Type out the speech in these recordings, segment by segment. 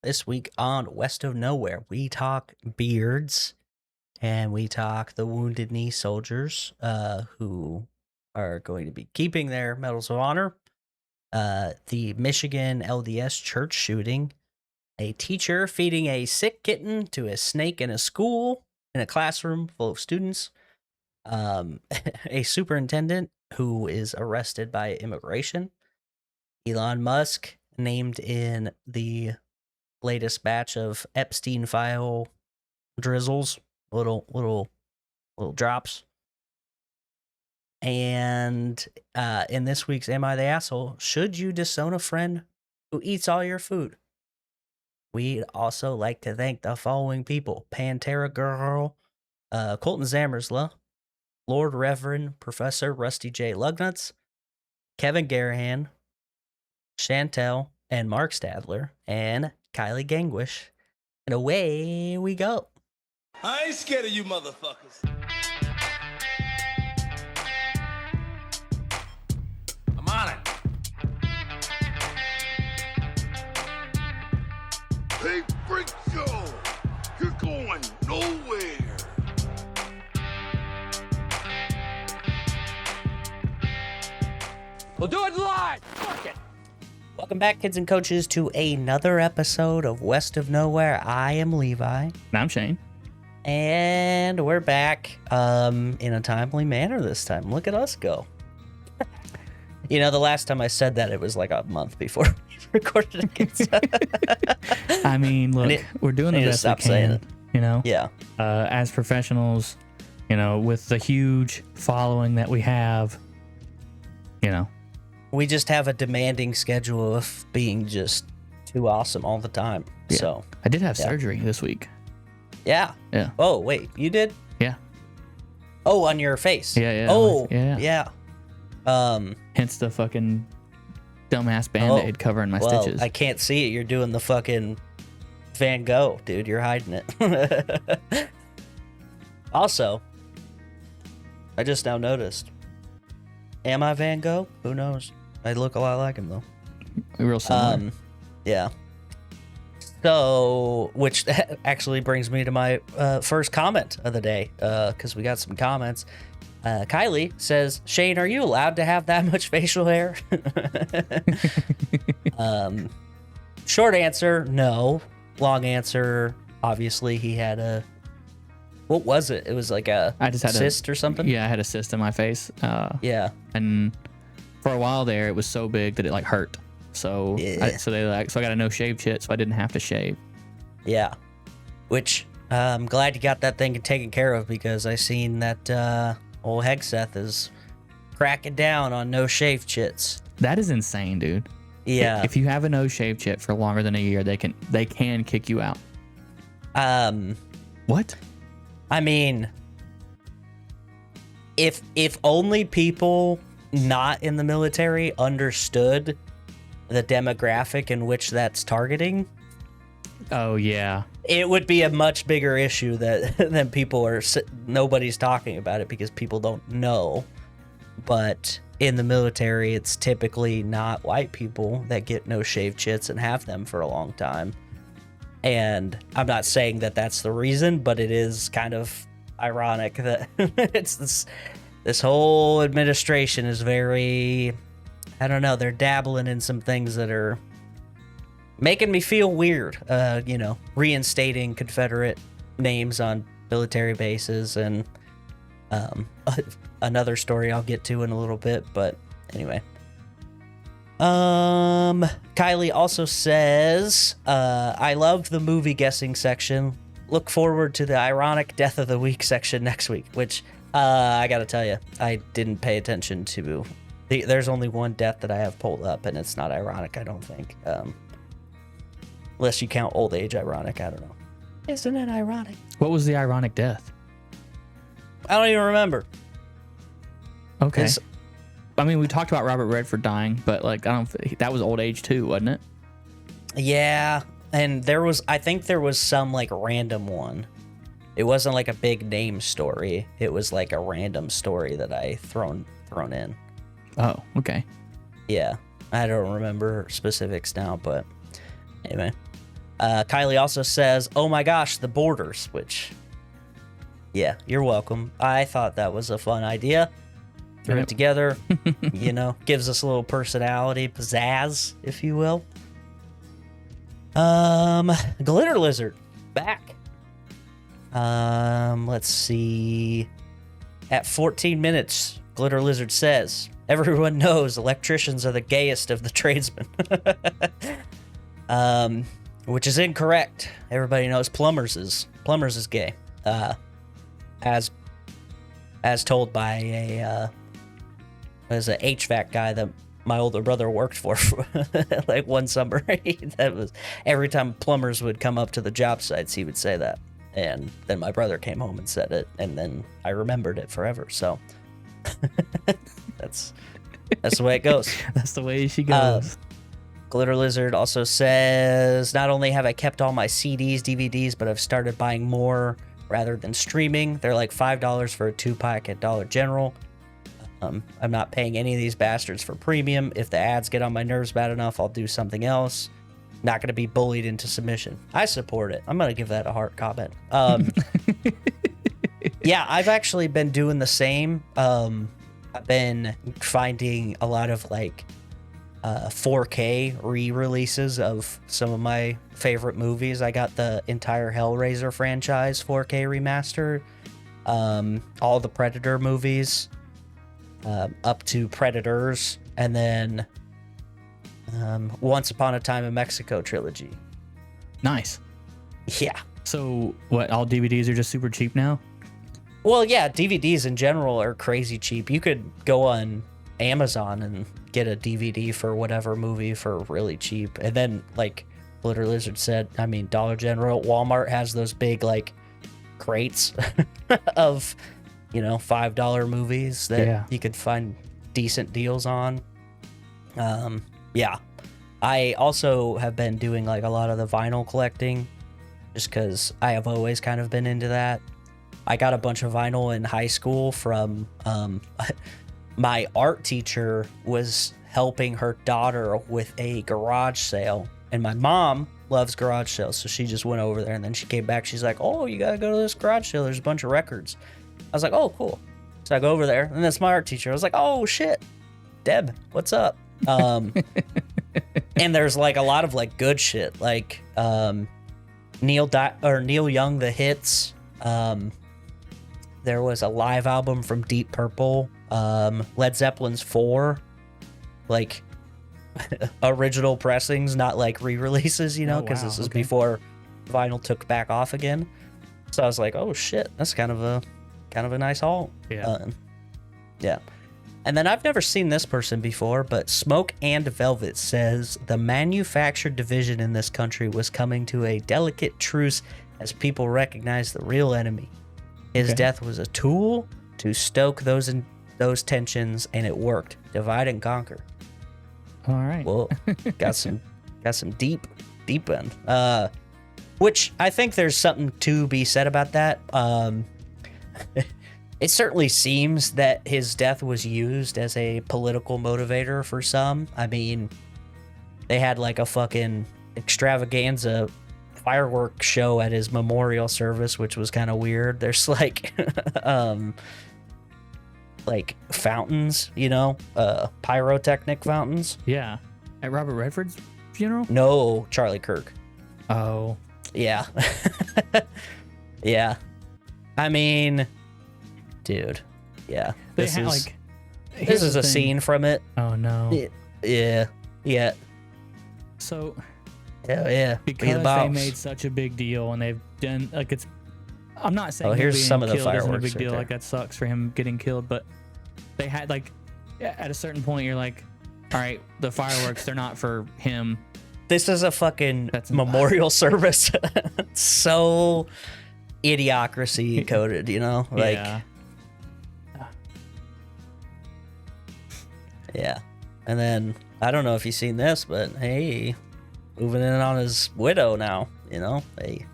This week on West of Knowhere, we talk beards and we talk the Wounded Knee soldiers who are going to be keeping their medals of honor, the Michigan LDS church shooting, a teacher feeding a sick kitten to a snake in a school in a classroom full of students, a superintendent who is arrested by immigration, Elon Musk named in the latest batch of Epstein file drizzles, little drops. And in this week's Am I the Asshole, should you disown a friend who eats all your food? We'd also like to thank the following people: Pantera Girl, Colton Zamersla, Lord Reverend Professor Rusty J. Lugnuts, Kevin Garahan, Chantel and Mark Stadler, and Kylie Gangwish. And away we go. I ain't scared of you motherfuckers. I'm on it. Hey, freak show! You're going nowhere! We'll do it live! Fuck it! Welcome back, kids and coaches, to another episode of West of Knowhere. I am Levi. And I'm Shane. And we're back in a timely manner this time. Look at us go. You know, the last time I said that, it was like a month before we recorded again. I mean, look, we're doing the best we can, you know? Yeah. As professionals, you know, with the huge following that we have, you know. We just have a demanding schedule of being just too awesome all the time. Yeah. So I did have surgery this week. Yeah. Yeah. Oh, wait, you did? Yeah. Oh, on your face. Yeah. Oh, yeah. Hence the fucking dumbass Band-Aid covering my stitches. I can't see it. You're doing the fucking Van Gogh, dude. You're hiding it. Also, I just now noticed. Am I Van Gogh? Who knows? I look a lot like him, though. Real similar. Yeah. So, which actually brings me to my first comment of the day, because we got some comments. Kylie says, Shane, are you allowed to have that much facial hair? Short answer, no. Long answer, obviously he had a, what was it? It was like a cyst or something? Yeah, I had a cyst in my face. Yeah. And for a while there, it was so big that it like hurt. So, Yeah. so I got a no shave shit, so I didn't have to shave. Yeah. Which, I'm glad you got that thing taken care of, because I seen that old Hegseth is cracking down on no shave chits. That is insane, dude. Yeah. If you have a no shave chit for longer than a year, they can kick you out. What? I mean, if only people not in the military understood the demographic in which that's targeting, Oh yeah. it would be a much bigger issue than people are. Nobody's talking about it because people don't know. But in the military, it's typically not white people that get no shave chits and have them for a long time. And I'm not saying that that's the reason, but it is kind of ironic that it's this whole administration is very, I don't know, they're dabbling in some things that are making me feel weird, you know, reinstating Confederate names on military bases, and another story I'll get to in a little bit, but anyway. Kylie also says, I love the movie guessing section. Look forward to the ironic death of the week section next week, which, I gotta tell you, I didn't pay attention to. There's only one death that I have pulled up, and it's not ironic, I don't think. Unless you count old age ironic, I don't know. Isn't it ironic? What was the ironic death? I don't even remember. Okay. I mean, we talked about Robert Redford dying, but like, that was old age too, wasn't it? Yeah, and I think there was some like random one. It wasn't like a big name story. It was like a random story that I thrown in. Oh, okay. Yeah, I don't remember specifics now, but anyway. Kylie also says, "Oh my gosh, the borders," which, yeah, you're welcome. I thought that was a fun idea. Threw it together, gives us a little personality, pizzazz, if you will. Glitter Lizard, back. Let's see. At 14 minutes, Glitter Lizard says, "Everyone knows electricians are the gayest of the tradesmen." Which is incorrect. Everybody knows plumbers is gay. As told by a HVAC guy that my older brother worked for like one summer. That was every time plumbers would come up to the job sites, he would say that. And then my brother came home and said it, and then I remembered it forever. So that's the way it goes. That's the way she goes. Glitter Lizard also says, "Not only have I kept all my CDs, DVDs, but I've started buying more rather than streaming. They're like $5 for a 2-pack at Dollar General. I'm not paying any of these bastards for premium. If the ads get on my nerves bad enough, I'll do something else. Not going to be bullied into submission." I support it. I'm going to give that a heart comment. Yeah, I've actually been doing the same. I've been finding a lot of 4K re-releases of some of my favorite movies. I got the entire Hellraiser franchise 4K remastered, all the Predator movies, up to Predators, and then Once Upon a Time in Mexico trilogy. Nice. Yeah. So what? All DVDs are just super cheap now? Well, yeah, DVDs in general are crazy cheap. You could go on Amazon and get a DVD for whatever movie for really cheap. And then, like Glitter Lizard said, I mean, Dollar General, Walmart has those big, crates of, $5 movies that you could find decent deals on. Yeah. I also have been doing, a lot of the vinyl collecting, just because I have always kind of been into that. I got a bunch of vinyl in high school from my art teacher was helping her daughter with a garage sale, and my mom loves garage sales, so she just went over there, and then she came back. She's like, "Oh, you gotta go to this garage sale. There's a bunch of records." I was like, "Oh, cool." So I go over there, and that's my art teacher. I was like, "Oh shit, Deb, what's up?" And there's a lot of good shit, Neil Young, The Hits. There was a live album from Deep Purple, Led Zeppelin's 4, original pressings, not re-releases, because this is before vinyl took back off again. So I was like, "Oh shit, that's kind of a nice haul." Yeah. Yeah. And then I've never seen this person before, but Smoke and Velvet says the manufactured division in this country was coming to a delicate truce as people recognize the real enemy. His death was a tool to stoke those tensions, and it worked. Divide and conquer. All right. Well, got some deep end. Which I think there's something to be said about that. It certainly seems that his death was used as a political motivator for some. I mean, they had a fucking extravaganza fireworks show at his memorial service, which was kind of weird. There's fountains, pyrotechnic fountains. Yeah. At Robert Redford's funeral? No, Charlie Kirk. Oh. Yeah. Yeah. I mean, dude. Yeah. This is a scene from it. Oh no. Yeah. Yeah. So yeah. Because they made such a big deal, and they've done it's. I'm not saying here's some of the fireworks isn't a big right deal. there. That sucks for him getting killed, but they had at a certain point, you're like, all right, the fireworks, they're not for him. This is a fucking memorial service. So idiocracy coded, Yeah. Yeah. And then I don't know if you've seen this, but hey, moving in on his widow now, Hey,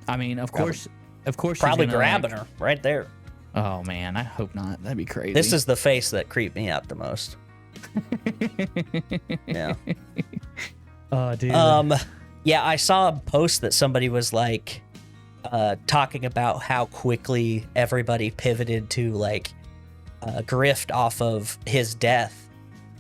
I mean, of course probably grabbing her right there. Oh man, I hope not. That'd be crazy. This is the face that creeped me out the most. Yeah. Oh, dude. Yeah, I saw a post that somebody was like talking about how quickly everybody pivoted to like grift off of his death,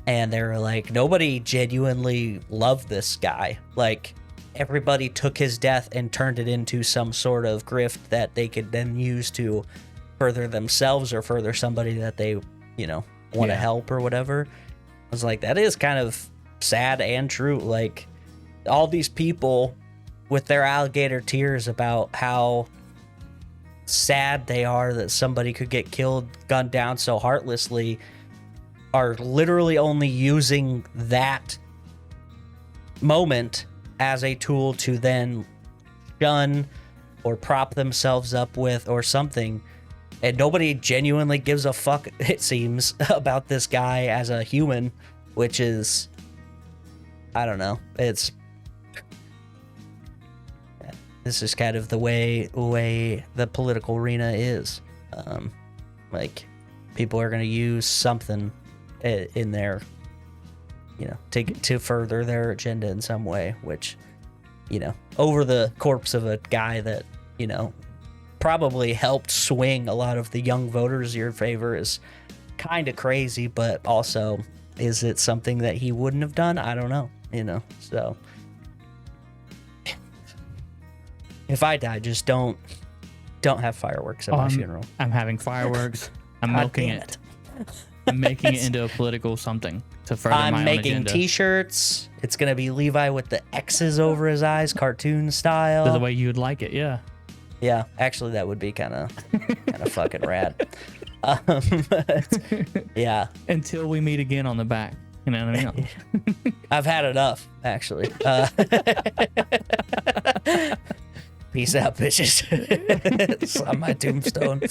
and they were like, nobody genuinely loved this guy. Like, everybody took his death and turned it into some sort of grift that they could then use to further themselves or further somebody that they, you know, want to help or whatever. I was like, that is kind of sad and true. Like, all these people with their alligator tears about how sad they are that somebody could get killed, gunned down so heartlessly, are literally only using that moment as a tool to then shun or prop themselves up with or something. And nobody genuinely gives a fuck, it seems, about this guy as a human, which is, I don't know. This is kind of the way the political arena is. Like, people are going to use something in their, you know, to further their agenda in some way, which, you know, over the corpse of a guy that, you know, probably helped swing a lot of the young voters your favor is kind of crazy, but also, is it something that he wouldn't have done? I don't know, you know, so if I die, just don't have fireworks at my funeral. I'm having fireworks. I'm God milking damn it. I'm making it into a political something to further my own I'm making agenda. T-shirts. It's gonna be Levi with the X's over his eyes, cartoon style. The way you would like it, yeah. Yeah, actually, that would be kind of fucking rad. Yeah. Until we meet again on the back. You know what I mean? I've had enough, actually. Peace out, bitches. It's on my tombstone.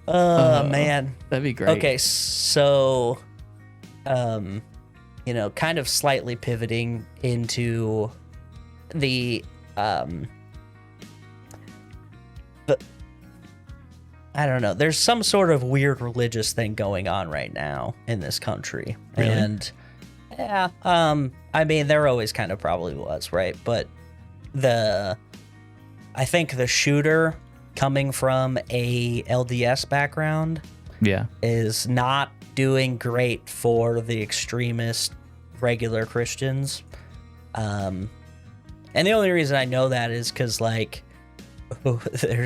Oh, man. That'd be great. Okay, so, you know, kind of slightly pivoting into the, but I don't know. There's some sort of weird religious thing going on right now in this country. Really? And yeah, I mean, there always kind of probably was, right? But I think the shooter coming from a LDS background is not doing great for the extremist regular Christians. And the only reason I know that is because, like, there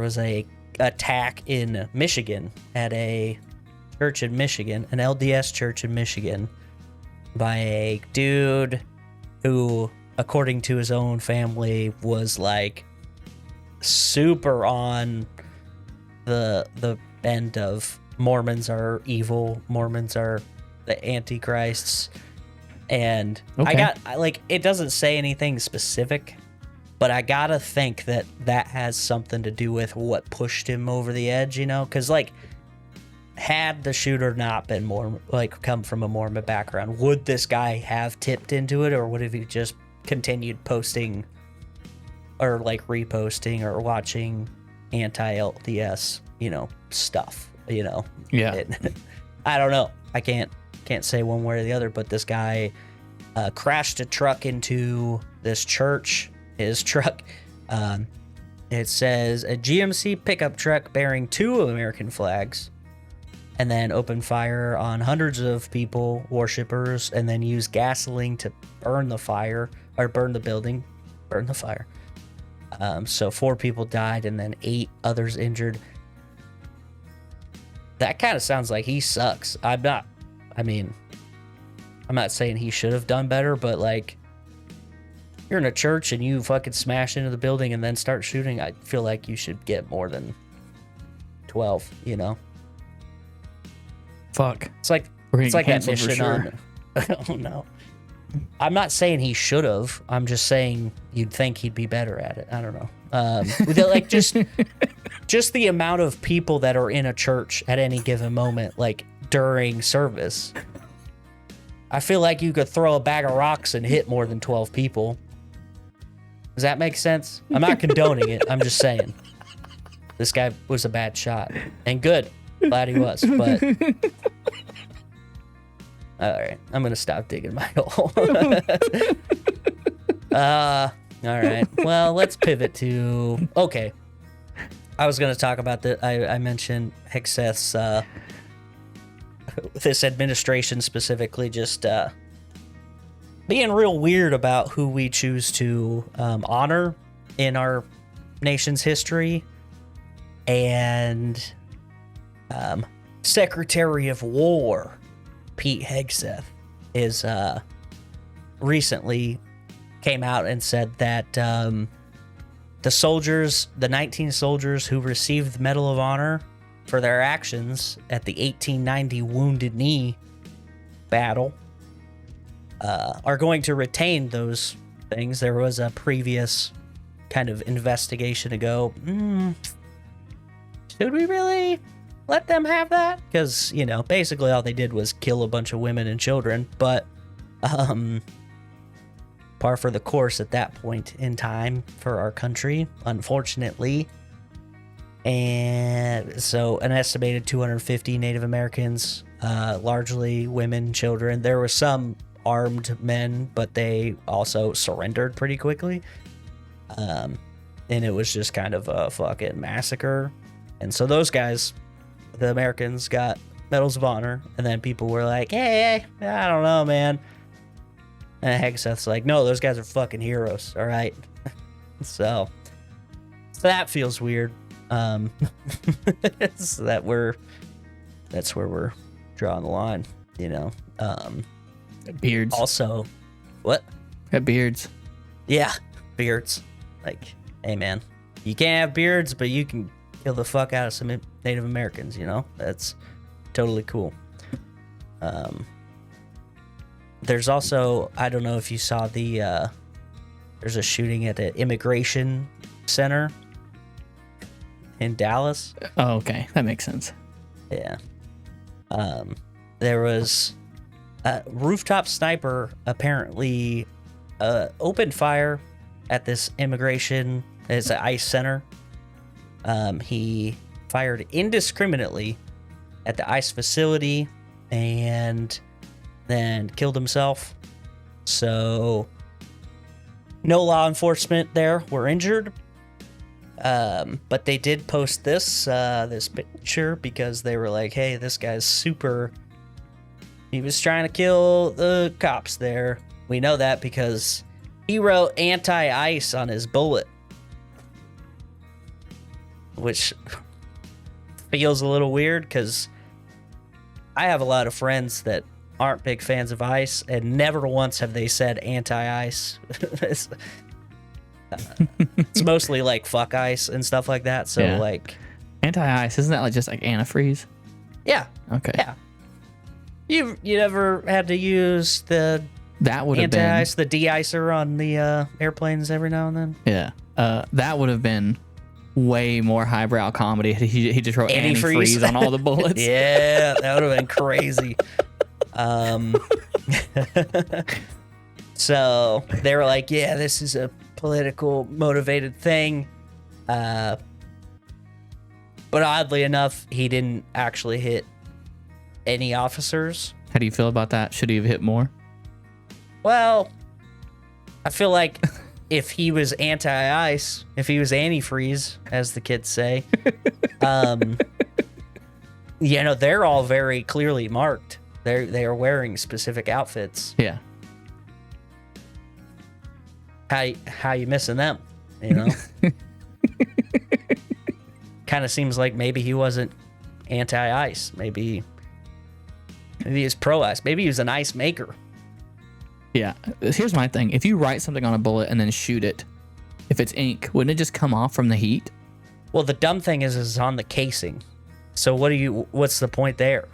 was a attack in Michigan at a church in Michigan, an LDS church in Michigan, by a dude who, according to his own family, was like super on the end of Mormons are evil, Mormons are the antichrists. And it doesn't say anything specific, but I gotta think that has something to do with what pushed him over the edge, you know? Because, like, had the shooter not been come from a Mormon background, would this guy have tipped into it, or would have he just continued posting or, like, reposting or watching anti-LDS, you know, stuff, you know? Yeah. I don't know. I can't say one way or the other, but this guy crashed a truck into this church. His truck, it says a GMC pickup truck bearing 2 American flags, and then opened fire on hundreds of people, worshipers, and then used gasoline to burn the fire, or burn the building, burn the fire. So 4 people died and then 8 others injured. That kind of sounds like he sucks. I'm not saying he should have done better, but, like, you're in a church and you fucking smash into the building and then start shooting, I feel like you should get more than 12, you know? Fuck. It's like that mission on... Oh, no. I'm not saying he should have. I'm just saying you'd think he'd be better at it. I don't know. Like, just the amount of people that are in a church at any given moment, like, during service. I feel like you could throw a bag of rocks and hit more than 12 people. Does that make sense? I'm not condoning it. I'm just saying. This guy was a bad shot. And good. Glad he was. But All right, I'm gonna stop digging my hole. All right. Well, let's pivot to okay. I was gonna talk about I mentioned Hegseth's this administration specifically just being real weird about who we choose to honor in our nation's history, and Secretary of War Pete Hegseth is recently came out and said that the 19 soldiers who received the Medal of Honor for their actions at the 1890 Wounded Knee battle are going to retain those things. There was a previous kind of investigation to go, should we really let them have that? Because, basically all they did was kill a bunch of women and children, but par for the course at that point in time for our country, unfortunately. And so an estimated 250 Native Americans, largely women, children. There were some armed men, but they also surrendered pretty quickly. And it was just kind of a fucking massacre. And so those guys, the Americans, got Medals of Honor, and then people were like, hey, I don't know, man. And Hegseth's like, no, those guys are fucking heroes, all right? So that feels weird. So that's where we're drawing the line, Beards. Also, what? Got beards. Yeah, beards. Like, hey, man, you can't have beards, but you can kill the fuck out of some Native Americans, That's totally cool. There's also, I don't know if you saw there's a shooting at an immigration center in Dallas. Oh, okay. That makes sense. Yeah. There was a rooftop sniper apparently opened fire at this immigration, it's an ICE center. He fired indiscriminately at the ICE facility and then killed himself. So no law enforcement there were injured. But they did post this picture because they were like, hey, this guy's super. He was trying to kill the cops there. We know that because he wrote anti-ICE on his bullet, which feels a little weird because I have a lot of friends that aren't big fans of ICE, and never once have they said anti-ICE. It's mostly like fuck ICE and stuff like that. So Yeah. like Anti-ice, isn't that like just like antifreeze? yeah, Okay. yeah. You never had to use the That would have been. anti-ice, the de-icer on the airplanes every now and then. Yeah. That would have been way more highbrow comedy. He just wrote Antifreeze. antifreeze on all the bullets. Yeah, that would have been crazy. So they were like, yeah, this is a political motivated thing. But oddly enough, he didn't actually hit any officers. How do you feel about that? Should he have hit more? Well, I feel like if he was anti-ice, if he was antifreeze, as the kids say, they're all very clearly marked. They are wearing specific outfits. Yeah. How you missing them? Kind of seems like maybe he wasn't anti-ice. Maybe he was pro-ice. Maybe he was an ice maker. Yeah. Here's my thing. If you write something on a bullet and then shoot it, if it's ink, wouldn't it just come off from the heat? Well, the dumb thing is it's on the casing. So what's the point there?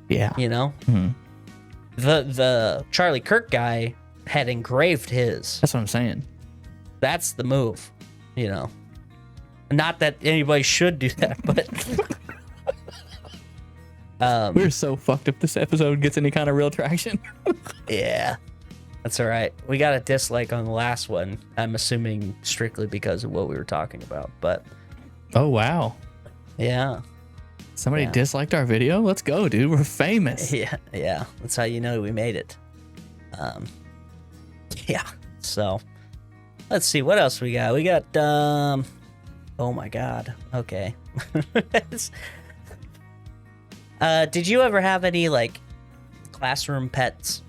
Yeah. Mm-hmm. The Charlie Kirk guy had engraved his. That's what I'm saying. That's the move, Not that anybody should do that, but We're so fucked if this episode gets any kind of real traction. yeah, that's all right. We got a dislike on the last one. I'm assuming strictly because of what we were talking about, but Oh, wow. yeah. Somebody Yeah. disliked our video. Let's go, dude. We're famous. Yeah, yeah. That's how you know we made it. Yeah. So, let's see what else we got. We got oh my god. Okay. Did you ever have any like classroom pets?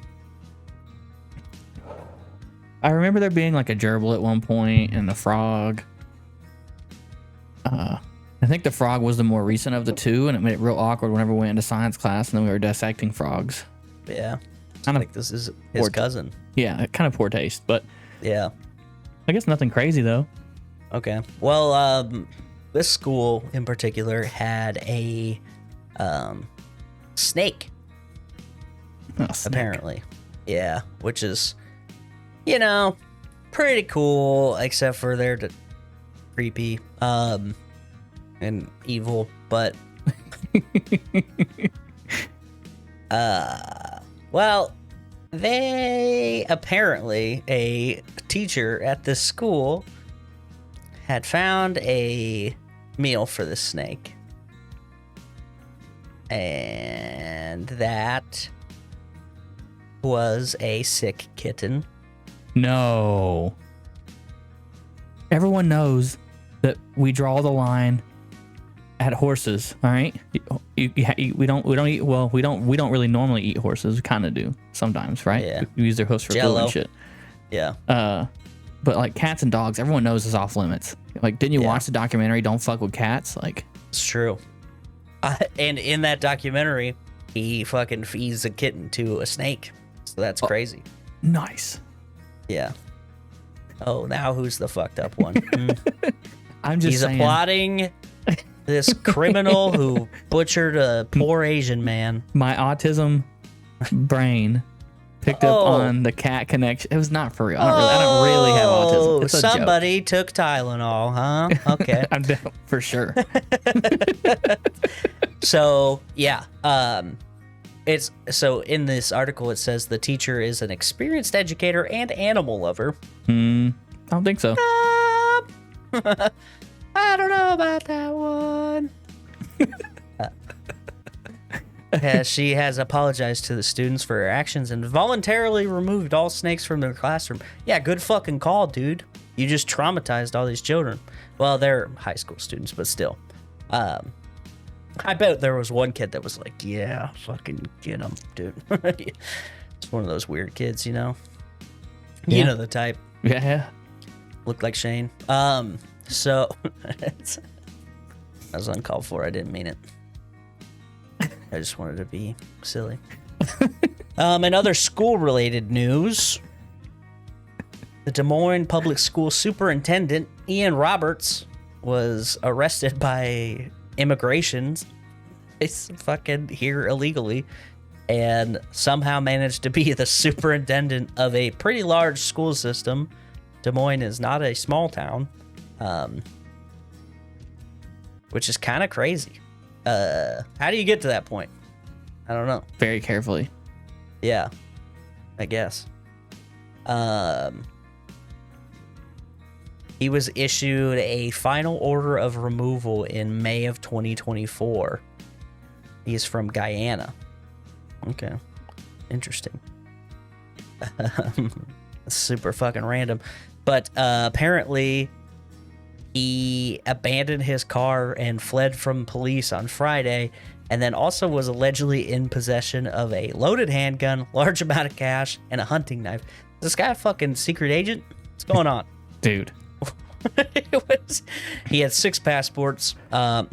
I remember there being like a gerbil at one point and a frog. I think the frog was the more recent of the two, and it made it real awkward whenever we went into science class and then we were dissecting frogs. Yeah. Kind I of, think this is his cousin. yeah, kind of poor taste, but Yeah. I guess nothing crazy though. Okay. Well, this school in particular had a snake, Oh, snake. apparently. Yeah, which is, pretty cool, except for they're creepy and evil, but well, they apparently, a teacher at this school had found a meal for the snake, and that was a sick kitten. No. Everyone knows that we draw the line at horses. All right, we don't eat. Well, we don't really normally eat horses. We kind of do sometimes, right? Yeah. We use their hoofs for glue Jell-O. and shit. Yeah. But like cats and dogs, everyone knows is off limits. Like, didn't you Yeah. watch the documentary "Don't Fuck with Cats"? Like, It's true. And in that documentary, he fucking feeds a kitten to a snake. So that's crazy. nice. Yeah. Oh, now who's the fucked up one? I'm just He's saying. applauding this criminal who butchered a poor Asian man. My autism brain picked up Oh. on the cat connection. It was not for real. I don't really have autism. It's a joke. Somebody took Tylenol, huh? Okay. I'm down for sure. So yeah, it's so in this article it says the teacher is an experienced educator and animal lover. I don't think so. I don't know about that one. She has apologized to the students for her actions and voluntarily removed all snakes from their classroom. Yeah, good fucking call, dude. You just traumatized all these children. Well, they're high school students, but still. I bet there was one kid that was like, yeah, fucking get him, dude. It's one of those weird kids, you know? You Yeah. know the type. Yeah. Looked like Shane. So that was uncalled for. I didn't mean it. I just wanted to be silly. In other school-related news, the Des Moines Public School Superintendent Ian Roberts was arrested by immigration. He's fucking here illegally, and somehow managed to be the superintendent of a pretty large school system. Des Moines is not a small town, which is kind of crazy. How do you get to that point? I don't know. Very carefully. Yeah, I guess. He was issued a final order of removal in May of 2024. He's from Guyana. Okay, interesting. Super fucking random. But apparently he abandoned his car and fled from police on Friday, and then also was allegedly in possession of a loaded handgun, large amount of cash, and a hunting knife. Is this guy a fucking secret agent? What's going on? Dude. He had 6 passports. What's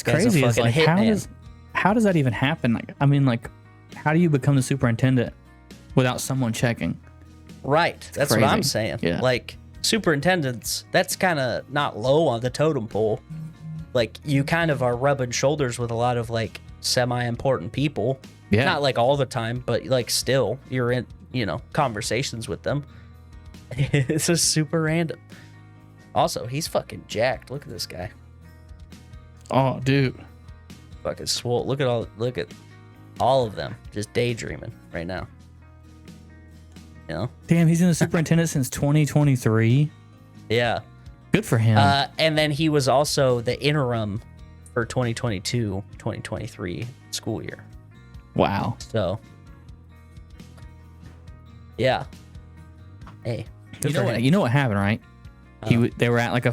guy's a crazy is fucking like hitman. how does that even happen? Like, I mean, like, how do you become the superintendent without someone checking? Right. That's crazy. what I'm saying. Yeah. Like, superintendents, that's kind of not low on the totem pole. Like, you kind of are rubbing shoulders with a lot of, like, semi-important people. Yeah. Not, like, all the time, but, like, still, you're in, conversations with them. It's just super random. Also, he's fucking jacked. Look at this guy. Oh, dude. Fucking swole. Look at all of them just daydreaming right now. You know? Damn, he's in the superintendent since 2023. Yeah. Good for him. And then he was also the interim for 2022-2023 school year. Wow. So, yeah. Hey, good for him. You know what happened, right? They were at like a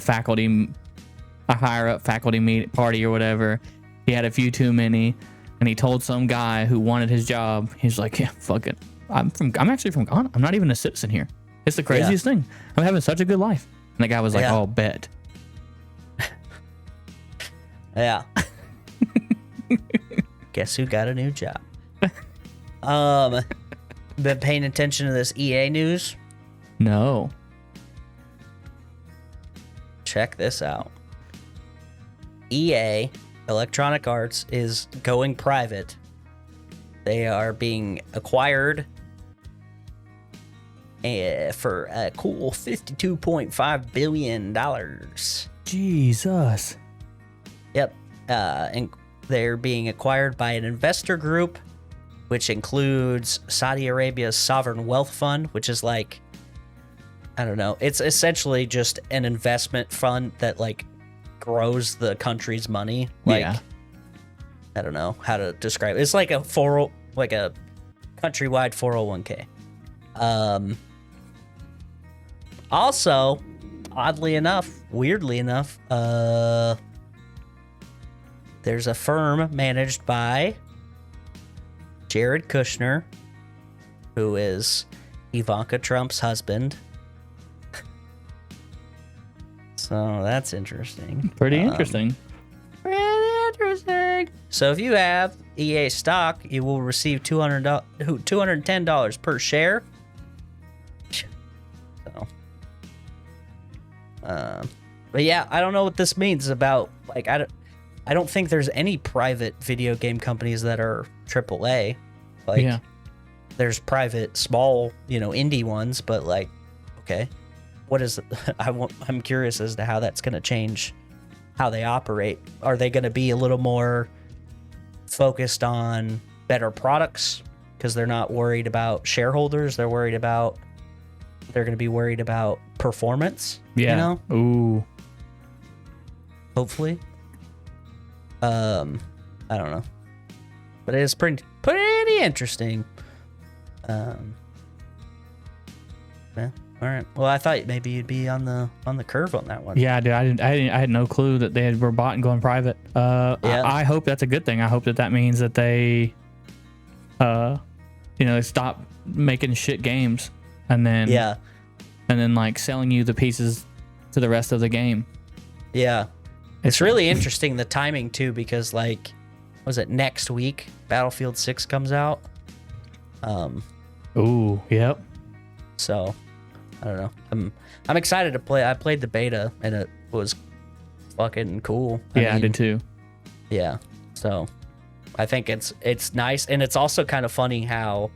higher up faculty party or whatever. He had a few too many, and he told some guy who wanted his job. He's like, "Yeah, fuck it. I'm actually from Ghana. I'm not even a citizen here. It's the craziest thing. I'm having such a good life." And the guy was like, "Oh, bet." Yeah. Guess who got a new job? Been paying attention to this EA news? No. Check this out. EA, Electronic Arts, is going private. They are being acquired for a cool $52.5 billion. Jesus. Yep. And they're being acquired by an investor group, which includes Saudi Arabia's Sovereign Wealth Fund, which is like, I don't know. It's essentially just an investment fund that like grows the country's money. Like, yeah. I don't know how to describe it. It's like a countrywide 401k. Also, weirdly enough, there's a firm managed by Jared Kushner, who is Ivanka Trump's husband. So that's interesting. Pretty interesting. So if you have EA stock, you will receive $210 per share. So, but yeah, I don't know what this means about, like, I don't think there's any private video game companies that are AAA. Like, yeah. There's private, small, indie ones, but like, okay, what is it? I'm curious as to how that's going to change how they operate. Are they going to be a little more focused on better products because they're not worried about shareholders? They're going to be worried about performance. Yeah. Ooh. Hopefully. I don't know, but it is pretty interesting. Yeah. All right. Well, I thought maybe you'd be on the curve on that one. Yeah, dude. I had no clue that they were bought and going private. Yeah. I hope that's a good thing. I hope that means that they, stop making shit games and then like selling you the pieces to the rest of the game. Yeah. It's really interesting, the timing too, because like, was it next week Battlefield 6 comes out? Ooh, yep. So I don't know. I'm excited to play. I played the beta and it was fucking cool. I did too. Yeah. So I think it's nice, and it's also kind of funny how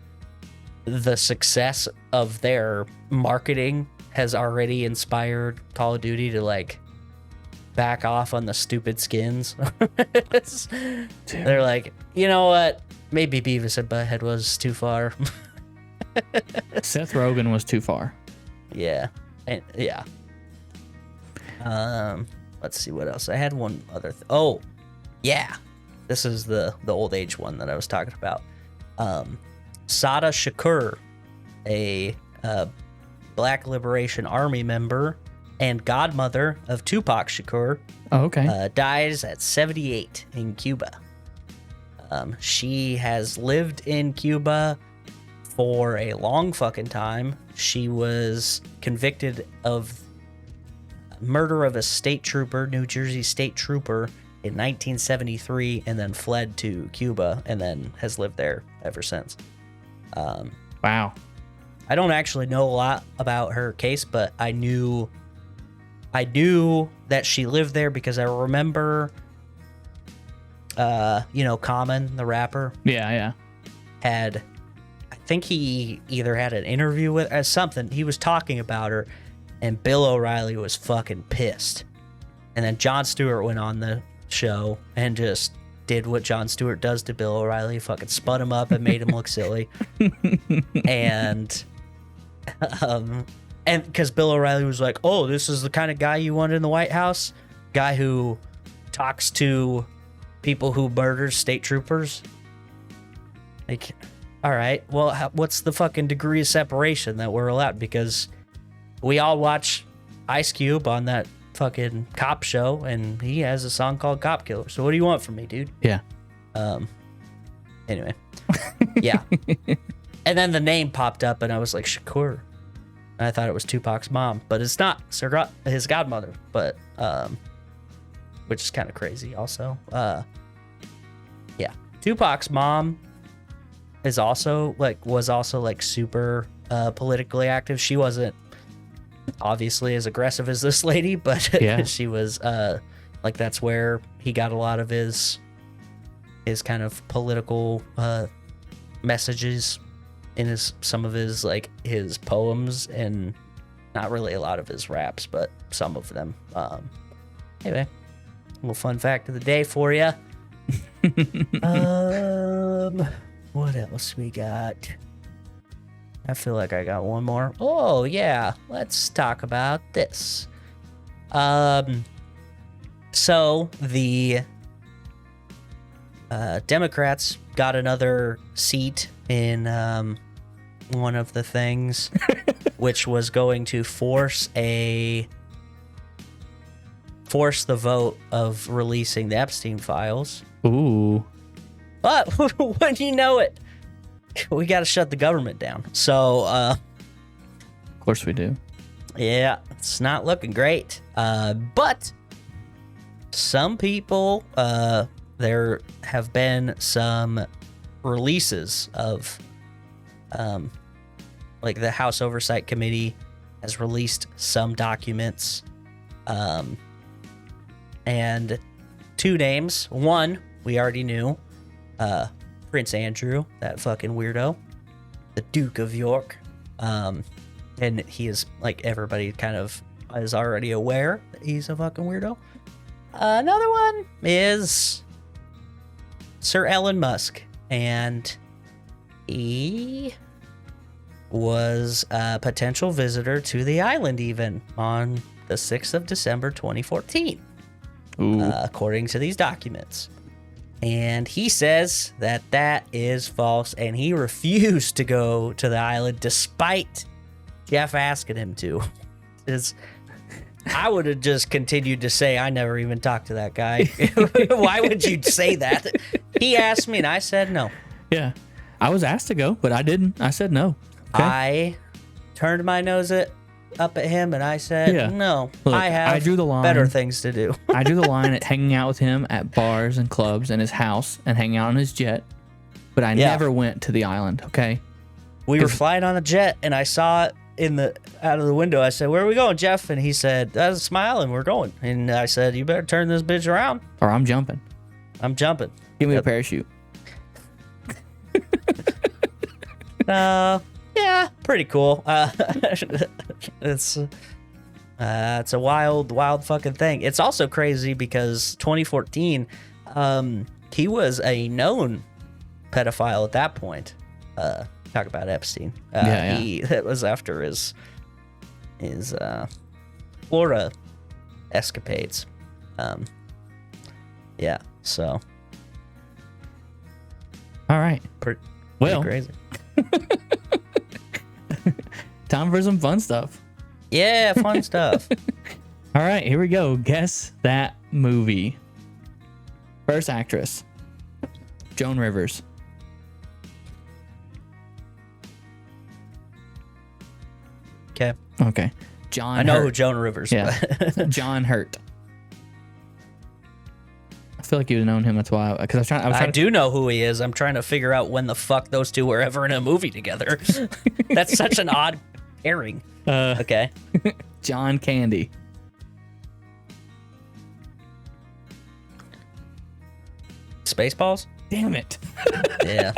the success of their marketing has already inspired Call of Duty to like back off on the stupid skins. They're like, you know what? Maybe Beavis and Butthead was too far. Seth Rogen was too far. Yeah. And yeah. Let's see what else. I had one other oh, yeah. This is the old age one that I was talking about. Sada Shakur, a Black Liberation Army member and godmother of Tupac Shakur, dies at 78 in Cuba. She has lived in Cuba for a long fucking time. She was convicted of murder of a state trooper, New Jersey state trooper, in 1973, and then fled to Cuba and then has lived there ever since. Wow. I don't actually know a lot about her case, but I knew that she lived there because I remember, Common, the rapper. Yeah. I think he either had an interview with or something. He was talking about her, and Bill O'Reilly was fucking pissed. And then Jon Stewart went on the show and just did what Jon Stewart does to Bill O'Reilly, fucking spun him up and made him look silly. And because Bill O'Reilly was like, oh, this is the kind of guy you want in the White House? Guy who talks to people who murder state troopers. Like, all right, well, what's the fucking degree of separation that we're allowed? Because we all watch Ice Cube on that fucking cop show, and he has a song called Cop Killer. So what do you want from me, dude? Yeah. Anyway. Yeah. And then the name popped up, and I was like, Shakur. And I thought it was Tupac's mom, but it's not. It's his godmother, but which is kind of crazy also. Yeah. Tupac's mom was also super politically active. She wasn't obviously as aggressive as this lady, but Yeah. she was like, that's where he got a lot of his kind of political messages in some of his his poems, and not really a lot of his raps, but some of them. Anyway, a little fun fact of the day for you. What else we got? I feel like I got one more. Oh yeah, let's talk about this. So the Democrats got another seat in one of the things, which was going to force the vote of releasing the Epstein files. Ooh. But when you know it, we got to shut the government down. So, Of course we do. yeah, it's not looking great. But some people, there have been some releases of, like the House Oversight Committee has released some documents, and two names. One we already knew, Prince Andrew, that fucking weirdo, the Duke of York, and he is, like, everybody kind of is already aware that he's a fucking weirdo. Another one is Sir Elon Musk, and he was a potential visitor to the island even on the 6th of December 2014, according to these documents. And he says that that is false, and he refused to go to the island despite Jeff asking him to. I would have just continued to say, I never even talked to that guy. Why would you say that? He asked me, and I said no. Yeah. I was asked to go, but I didn't. I said no. Okay. I turned my nose up at him, and I said, Yeah. no, Look, I drew the line. better things to do. I drew the line at hanging out with him at bars and clubs in his house and hanging out on his jet, but I never went to the island, okay? We were flying on a jet, and I saw it out of the window. I said, where are we going, Jeff? And he said, that's Smile, and we're going. And I said, you better turn this bitch around. Or I'm jumping. I'm jumping. Give me a parachute. Yeah, pretty cool. It's a wild fucking thing. It's also crazy because 2014, he was a known pedophile at that point. Talk about Epstein. That was after his Florida escapades. Yeah. So. All right. Pretty Well, crazy. time for some fun stuff. Yeah, fun stuff. All right, here we go. Guess that movie. First actress, Joan Rivers. Okay. Okay. John I know Hurt. who Joan Rivers. Yeah. But John Hurt. I feel like you'd have known him. That's why. Because I was trying. I do know who he is. I'm trying to figure out when the fuck those two were ever in a movie together. That's such an odd pairing. Okay. John Candy. Spaceballs? Damn it. Yeah.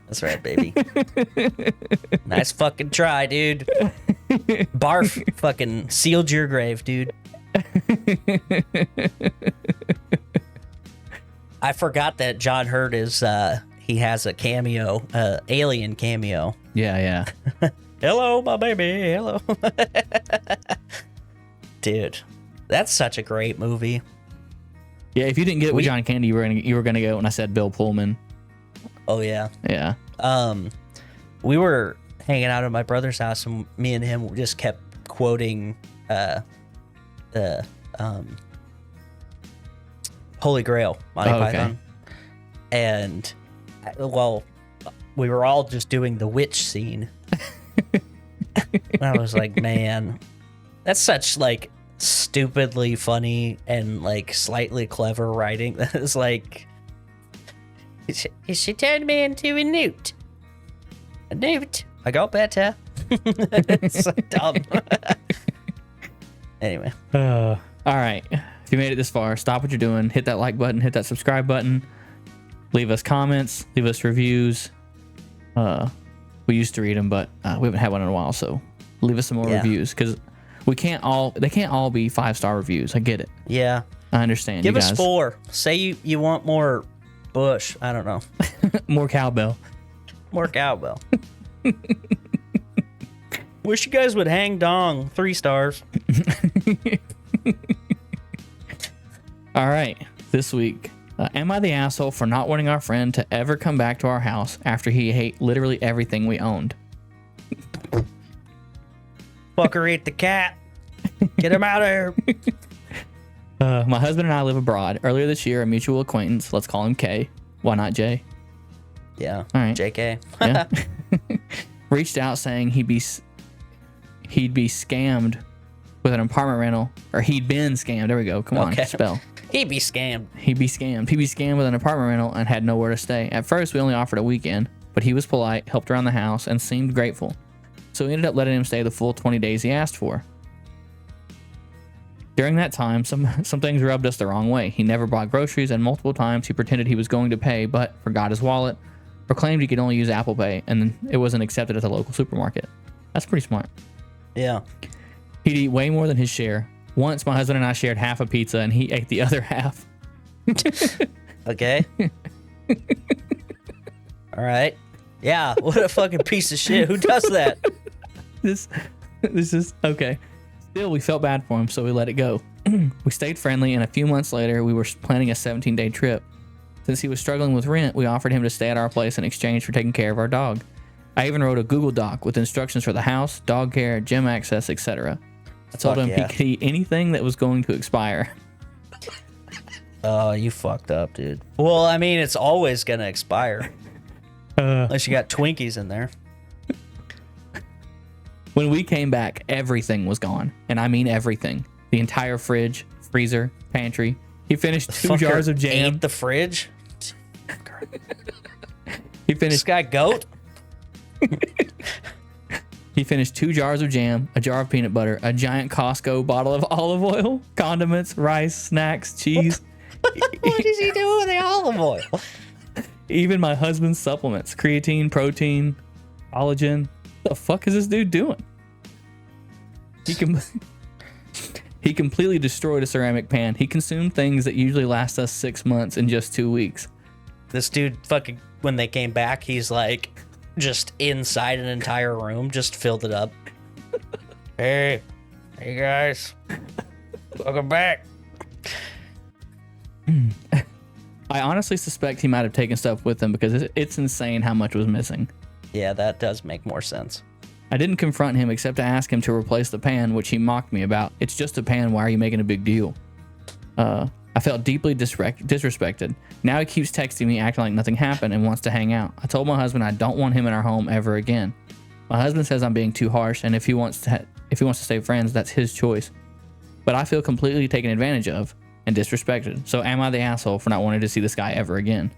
That's right, baby. Nice fucking try, dude. Barf fucking sealed your grave, dude. I forgot that John Hurt is, he has a cameo, alien cameo. Yeah. Hello, my baby. Hello. Dude, that's such a great movie. Yeah, if you didn't get it with John Candy, you were gonna go when I said Bill Pullman. Oh yeah. Yeah. We were hanging out at my brother's house, and me and him just kept quoting the Holy Grail, Monty Python. And well, we were all just doing the witch scene. And I was like, man, that's such like stupidly funny and like slightly clever writing. That is like, she turned me into a newt. A newt. I got better. It's so dumb. Anyway. All right. If you made it this far, stop what you're doing. Hit that like button. Hit that subscribe button. Leave us comments. Leave us reviews. We used to read them, but we haven't had one in a while. So leave us some more reviews, because they can't all be 5-star reviews. I get it. Yeah. I understand. Give you us guys. 4. Say you want more Bush. I don't know. More cowbell. More cowbell. Wish you guys would hang dong. 3 stars. All right. This week, am I the asshole for not wanting our friend to ever come back to our house after he ate literally everything we owned? Fucker ate the cat. Get him out of here. My husband and I live abroad. Earlier this year, a mutual acquaintance, let's call him K. Why not J? Yeah. All right. JK. Yeah. Reached out saying he'd be scammed with an apartment rental, or he'd been scammed. There we go. Come on, spell. He'd be scammed. He'd be scammed with an apartment rental and had nowhere to stay. At first, we only offered a weekend, but he was polite, helped around the house, and seemed grateful. So we ended up letting him stay the full 20 days he asked for. During that time, some things rubbed us the wrong way. He never bought groceries, and multiple times he pretended he was going to pay, but forgot his wallet, or claimed he could only use Apple Pay, and it wasn't accepted at the local supermarket. That's pretty smart. Yeah. He'd eat way more than his share. Once, my husband and I shared half a pizza, and he ate the other half. Okay. All right. Yeah. What a fucking piece of shit. Who does that? This is okay. Still, we felt bad for him, so we let it go. We stayed friendly, and a few months later, we were planning a 17-day trip. Since he was struggling with rent, we offered him to stay at our place in exchange for taking care of our dog. I even wrote a Google Doc with instructions for the house, dog care, gym access, etc. I told him he could eat anything that was going to expire. Oh, you fucked up, dude. Well, I mean, it's always going to expire. Unless you got Twinkies in there. When we came back, everything was gone. And I mean everything. The entire fridge, freezer, pantry. He finished 2 jars of jam. Ate the fridge? He finished. This guy goat? He finished 2 jars of jam, a jar of peanut butter, a giant Costco bottle of olive oil, condiments, rice, snacks, cheese. What is he doing with the olive oil? Even my husband's supplements, creatine, protein, collagen. What the fuck is this dude doing? He completely destroyed a ceramic pan. He consumed things that usually last us 6 months in just 2 weeks. This dude fucking, when they came back, he's like just inside an entire room, just filled it up. Hey guys, welcome back. I honestly suspect he might have taken stuff with him because it's insane how much was missing. Yeah, that does make more sense. I didn't confront him except to ask him to replace the pan, which he mocked me about. It's just a pan. Why are you making a big deal? I felt deeply disrespected. Now he keeps texting me, acting like nothing happened, and wants to hang out. I told my husband I don't want him in our home ever again. My husband says I'm being too harsh, and if he wants to stay friends, that's his choice. But I feel completely taken advantage of and disrespected. So am I the asshole for not wanting to see this guy ever again?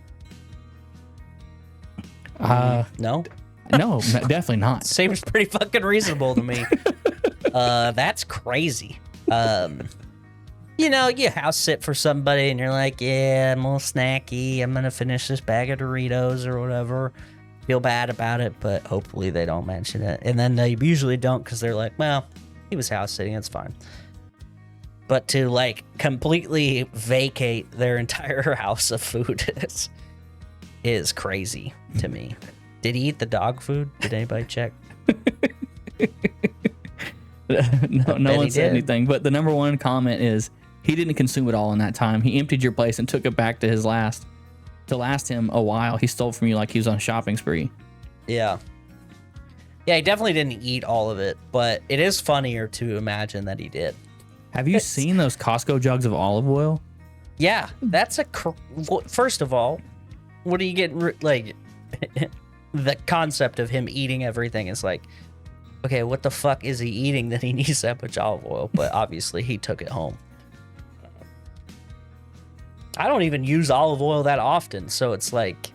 No, definitely not. Seems pretty fucking reasonable to me. That's crazy. You know, you house sit for somebody and you're like, yeah, I'm a little snacky. I'm gonna finish this bag of Doritos or whatever. Feel bad about it, but hopefully they don't mention it. And then they usually don't because they're like, well, he was house sitting, it's fine. But to like completely vacate their entire house of food is crazy to me. Did he eat the dog food? Did anybody check? No one said anything. But the number one comment is he didn't consume it all in that time. He emptied your place and took it back to last him a while. He stole from you like he was on a shopping spree. Yeah. Yeah, he definitely didn't eat all of it, but it is funnier to imagine that he did. Have you seen those Costco jugs of olive oil? Yeah, that's first of all, what are you getting, like, the concept of him eating everything is like, okay, what the fuck is he eating that he needs that much olive oil? But obviously he took it home. I don't even use olive oil that often, so it's like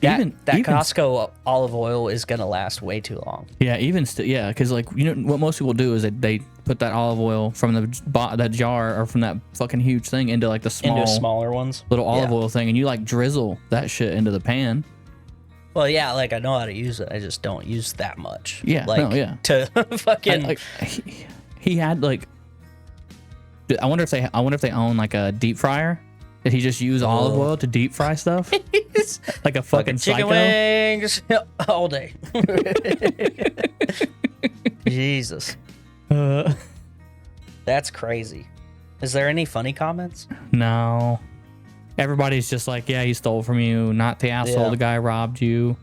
that Costco olive oil is gonna last way too long. Yeah, even still, yeah, because like you know what most people do is they put that olive oil from that jar or from that fucking huge thing into like the smaller ones, little olive oil thing, and you like drizzle that shit into the pan. Well, yeah, like I know how to use it, I just don't use that much. Yeah, like to fucking. He had like. I wonder if they own like a deep fryer. Did he just use olive oil to deep fry stuff? Like a fucking chicken psycho? wings all day. Jesus. That's crazy. Is there any funny comments? No. Everybody's just like, yeah, he stole from you. Not the asshole. Yeah. The guy robbed you.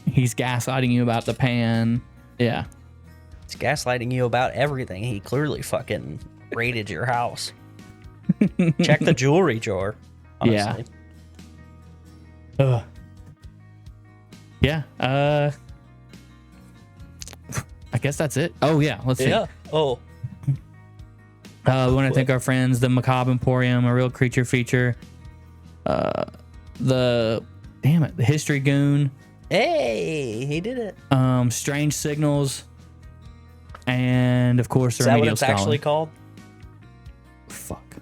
He's gaslighting you about the pan. Yeah. He's gaslighting you about everything. He clearly fucking raided your house. Check the jewelry drawer. Honestly. Yeah. Yeah. I guess that's it. Oh yeah. Let's see. Yeah. Oh. We want to thank our friends, the Macabre Emporium, a real creature feature. The History Goon. Hey, he did it. Strange Signals. And of course, the Is that what Remedial it's Scholar. actually called? Fuck.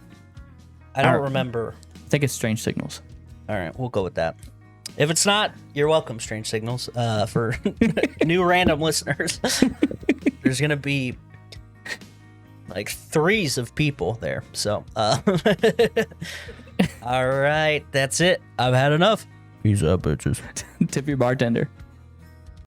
I don't remember. I think it's Strange Signals. All right, we'll go with that. If it's not, you're welcome, Strange Signals. For new random listeners, there's gonna be like threes of people there. So, all right, that's it. I've had enough. Peace out, bitches. Tip your bartender.